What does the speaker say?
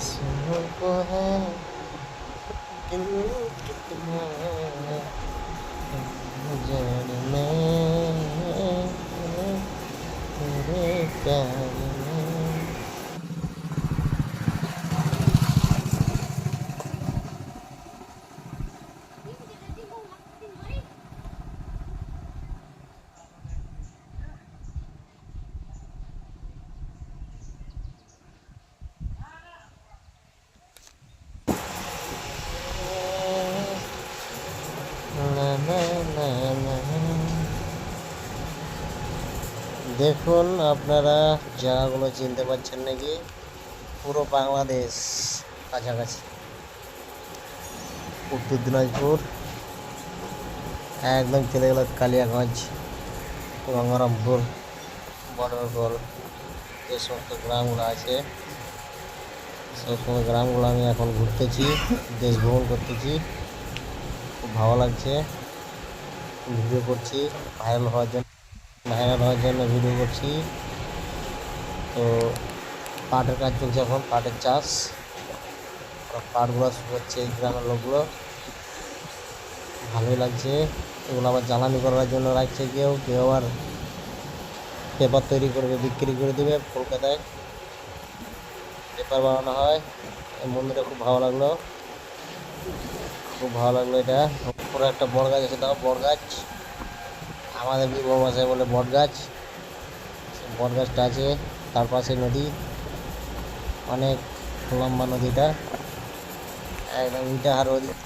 मासूम को है दिल कितना जान में तेरे प्यार में। না না না না। দেখুন আপনারা জায়গাগুলো চিনতে পারছেন নাকি? পুরো বাংলাদেশ কাছাকাছি। উত্তর দিনাজপুর একদম চলে গেল কালিয়াগঞ্জ, গঙ্গারামপুর, বর্ডারগোল, যে সমস্ত গ্রামগুলো আছে সেই সমস্ত গ্রামগুলো আমি এখন ঘুরতেছি, দেশ ভ্রমণ করতেছি। খুব ভালো লাগছে, ভিডিও করছি ভাইরাল হওয়ার জন্য ভিডিও করছি। তো পাটের কাজ চলছে, এখন পাটের চাষ, পাটগুলো শুকোচ্ছে এই গ্রামের লোকগুলো। ভালোই লাগছে। এগুলো আবার জ্বালানি করার জন্য রাখছে, কেউ কেউ আবার পেপার তৈরি করবে, বিক্রি করে দেবে। কলকাতায় পেপার বানানো হয়। এই মন্দিরটা খুব ভালো লাগলো, এটা। পুরো একটা বট গাছ আছে, তাও বট গাছ, আমাদের বড় ভাষায় বলে বট গাছ। বট গাছটা আছে, তার পাশে নদী, অনেক লম্বা নদীটা, একদম ইটাহার ওদিক